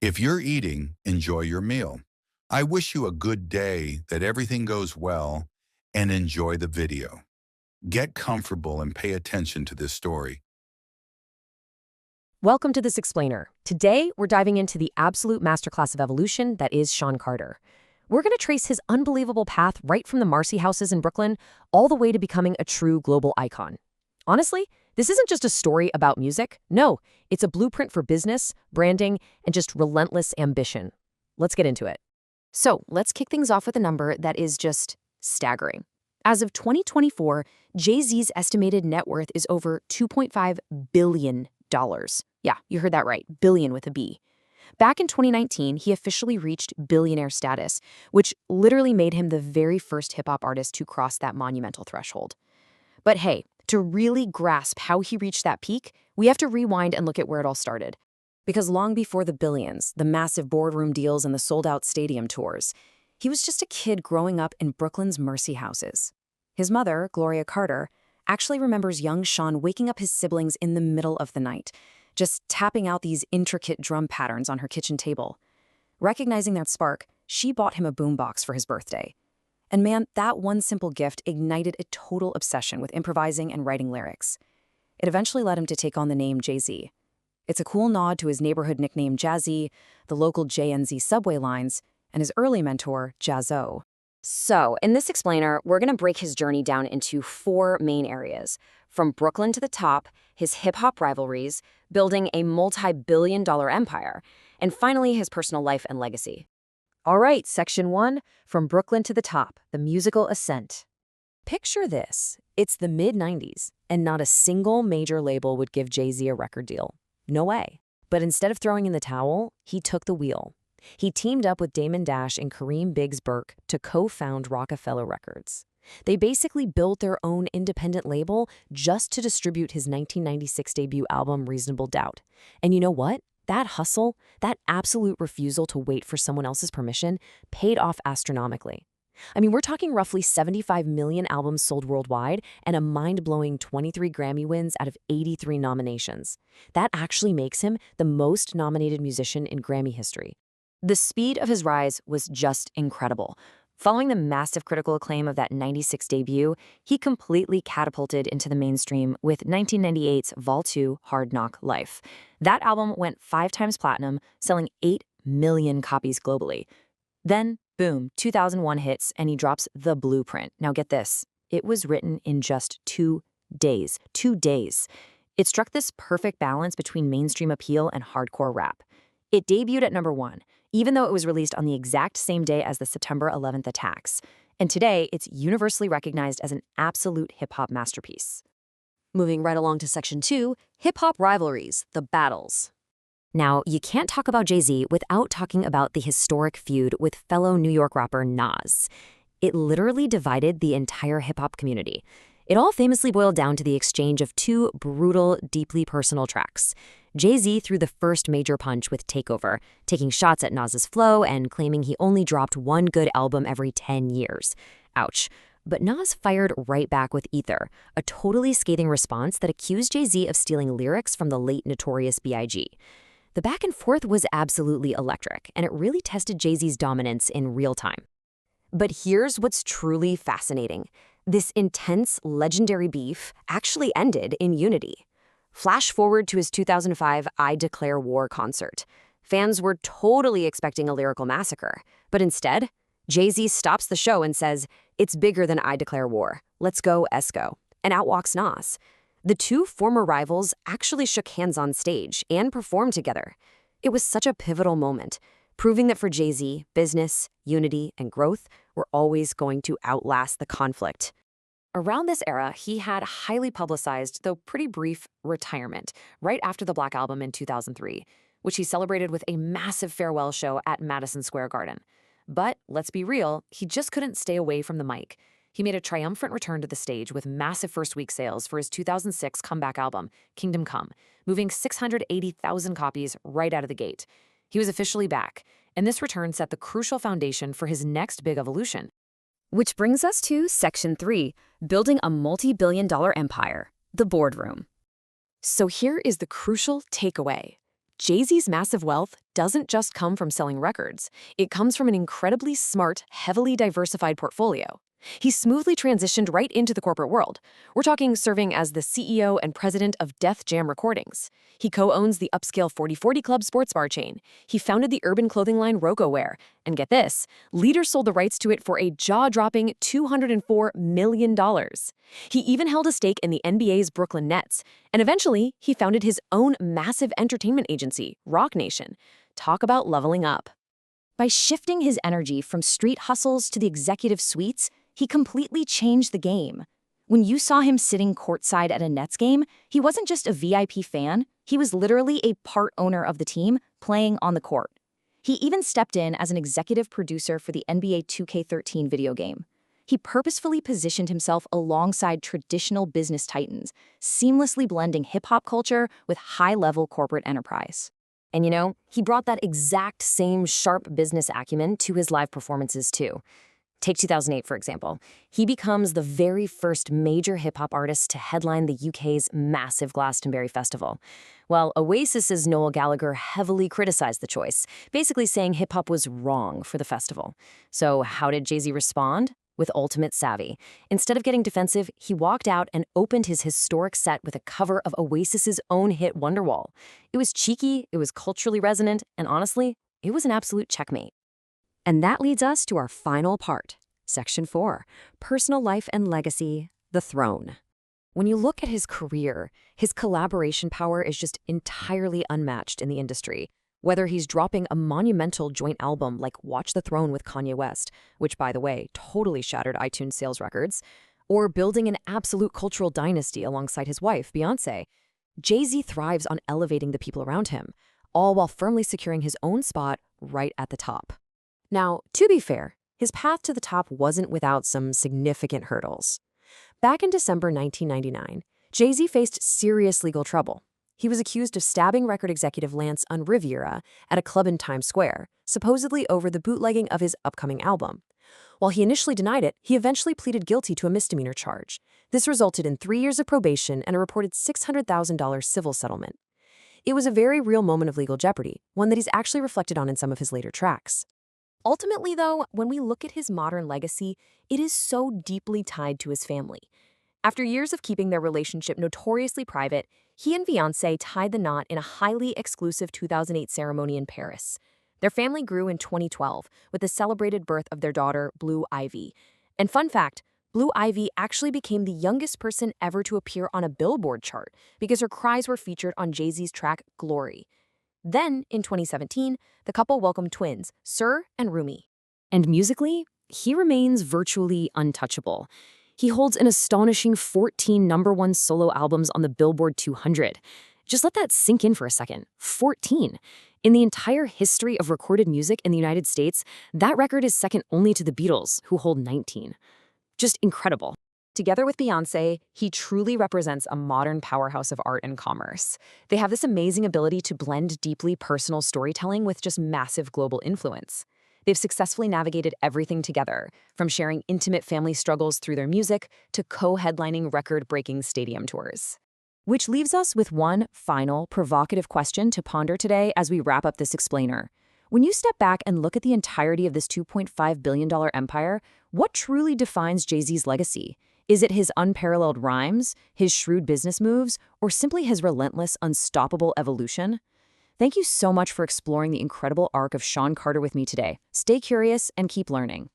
If you're eating, enjoy your meal. I wish you a good day, that everything goes well, and enjoy the video. Get comfortable and pay attention to this story. Welcome to This Explainer. Today, we're diving into the absolute masterclass of evolution that is Shawn Carter. We're going to trace his unbelievable path right from the Marcy houses in Brooklyn all the way to becoming a true global icon. Honestly, this isn't just a story about music. No, it's a blueprint for business, branding, and just relentless ambition. Let's get into it. So let's kick things off with a number that is just staggering. As of 2024, Jay-Z's estimated net worth is over $2.5 billion. Yeah, you heard that right, billion with a B. Back in 2019, he officially reached billionaire status, which literally made him the very first hip-hop artist to cross that monumental threshold. But hey, to really grasp how he reached that peak, we have to rewind and look at where it all started. Because long before the billions, the massive boardroom deals and the sold-out stadium tours, he was just a kid growing up in Brooklyn's Marcy houses. His mother, Gloria Carter, actually remembers young Shawn waking up his siblings in the middle of the night, just tapping out these intricate drum patterns on her kitchen table. Recognizing that spark, she bought him a boombox for his birthday. And man, that one simple gift ignited a total obsession with improvising and writing lyrics. It eventually led him to take on the name Jay-Z. It's a cool nod to his neighborhood nickname Jazzy, the local JNZ subway lines, and his early mentor, Jazzo. So, in this explainer, we're going to break his journey down into four main areas. From Brooklyn to the top, his hip-hop rivalries, building a multi-billion-dollar empire, and finally his personal life and legacy. All right, Section 1, From Brooklyn to the Top, the musical ascent. Picture this. It's the mid-90s, and not a single major label would give Jay-Z a record deal. No way. But instead of throwing in the towel, he took the wheel. He teamed up with Damon Dash and Kareem Biggs Burke to co-found Roc-A-Fella Records. They basically built their own independent label just to distribute his 1996 debut album, Reasonable Doubt. And you know what? That hustle, that absolute refusal to wait for someone else's permission, paid off astronomically. I mean, we're talking roughly 75 million albums sold worldwide and a mind-blowing 23 Grammy wins out of 83 nominations. That actually makes him the most nominated musician in Grammy history. The speed of his rise was just incredible. Following the massive critical acclaim of that 96 debut, he completely catapulted into the mainstream with 1998's Vol. 2 Hard Knock Life. That album went 5 times platinum, selling 8 million copies globally. Then, boom, 2001 hits and he drops The Blueprint. Now get this, it was written in just 2 days. 2 days. It struck this perfect balance between mainstream appeal and hardcore rap. It debuted at number 1, even though it was released on the exact same day as the September 11th attacks. And today, it's universally recognized as an absolute hip-hop masterpiece. Moving right along to Section 2, Hip-Hop Rivalries, the Battles. Now, you can't talk about Jay-Z without talking about the historic feud with fellow New York rapper Nas. It literally divided the entire hip-hop community. It all famously boiled down to the exchange of 2 brutal, deeply personal tracks. Jay-Z threw the first major punch with Takeover, taking shots at Nas's flow and claiming he only dropped 1 good album every 10 years. Ouch. But Nas fired right back with Ether, a totally scathing response that accused Jay-Z of stealing lyrics from the late Notorious B.I.G. The back and forth was absolutely electric, and it really tested Jay-Z's dominance in real time. But here's what's truly fascinating. This intense, legendary beef actually ended in unity. Flash forward to his 2005 I Declare War concert. Fans were totally expecting a lyrical massacre, but instead, Jay-Z stops the show and says, "It's bigger than I Declare War. Let's go, Esco." And out walks Nas. The 2 former rivals actually shook hands on stage and performed together. It was such a pivotal moment, proving that for Jay-Z, business, unity, and growth were always going to outlast the conflict. Around this era, he had highly publicized, though pretty brief, retirement right after the Black Album in 2003, which he celebrated with a massive farewell show at Madison Square Garden. But let's be real, he just couldn't stay away from the mic. He made a triumphant return to the stage with massive first-week sales for his 2006 comeback album, Kingdom Come, moving 680,000 copies right out of the gate. He was officially back, and this return set the crucial foundation for his next big evolution. Which brings us to Section 3, Building a Multi-Billion-Dollar Empire, the Boardroom. So here is the crucial takeaway. Jay-Z's massive wealth doesn't just come from selling records. It comes from an incredibly smart, heavily diversified portfolio. He smoothly transitioned right into the corporate world. We're talking serving as the CEO and president of Def Jam Recordings. He co-owns the upscale 4040 Club sports bar chain. He founded the urban clothing line Roc-A-Wear. And get this, Leader sold the rights to it for a jaw-dropping $204 million. He even held a stake in the NBA's Brooklyn Nets. And eventually, he founded his own massive entertainment agency, Roc Nation. Talk about leveling up. By shifting his energy from street hustles to the executive suites, he completely changed the game. When you saw him sitting courtside at a Nets game, he wasn't just a VIP fan, he was literally a part owner of the team playing on the court. He even stepped in as an executive producer for the NBA 2K13 video game. He purposefully positioned himself alongside traditional business titans, seamlessly blending hip-hop culture with high-level corporate enterprise. And you know, he brought that exact same sharp business acumen to his live performances too. Take 2008, for example. He becomes the very first major hip-hop artist to headline the UK's massive Glastonbury Festival. Well, Oasis's Noel Gallagher heavily criticized the choice, basically saying hip-hop was wrong for the festival. So how did Jay-Z respond? With ultimate savvy. Instead of getting defensive, he walked out and opened his historic set with a cover of Oasis's own hit Wonderwall. It was cheeky, it was culturally resonant, and honestly, it was an absolute checkmate. And that leads us to our final part, Section 4, Personal Life and Legacy, The Throne. When you look at his career, his collaboration power is just entirely unmatched in the industry. Whether he's dropping a monumental joint album like Watch the Throne with Kanye West, which, by the way, totally shattered iTunes sales records, or building an absolute cultural dynasty alongside his wife, Beyoncé, Jay-Z thrives on elevating the people around him, all while firmly securing his own spot right at the top. Now, to be fair, his path to the top wasn't without some significant hurdles. Back in December 1999, Jay-Z faced serious legal trouble. He was accused of stabbing record executive Lance on Riviera at a club in Times Square, supposedly over the bootlegging of his upcoming album. While he initially denied it, he eventually pleaded guilty to a misdemeanor charge. This resulted in 3 years of probation and a reported $600,000 civil settlement. It was a very real moment of legal jeopardy, one that he's actually reflected on in some of his later tracks. Ultimately, though, when we look at his modern legacy, it is so deeply tied to his family. After years of keeping their relationship notoriously private, he and Beyoncé tied the knot in a highly exclusive 2008 ceremony in Paris. Their family grew in 2012 with the celebrated birth of their daughter, Blue Ivy. And fun fact, Blue Ivy actually became the youngest person ever to appear on a Billboard chart because her cries were featured on Jay-Z's track Glory. Then, in 2017, the couple welcomed twins, Sir and Rumi. And musically, he remains virtually untouchable. He holds an astonishing 14 #1 solo albums on the Billboard 200. Just let that sink in for a second. 14. In the entire history of recorded music in the United States, that record is second only to the Beatles, who hold 19. Just incredible. Together with Beyoncé, he truly represents a modern powerhouse of art and commerce. They have this amazing ability to blend deeply personal storytelling with just massive global influence. They've successfully navigated everything together, from sharing intimate family struggles through their music to co-headlining record-breaking stadium tours. Which leaves us with one final provocative question to ponder today as we wrap up this explainer. When you step back and look at the entirety of this $2.5 billion empire, what truly defines Jay-Z's legacy? Is it his unparalleled rhymes, his shrewd business moves, or simply his relentless, unstoppable evolution? Thank you so much for exploring the incredible arc of Shawn Carter with me today. Stay curious and keep learning.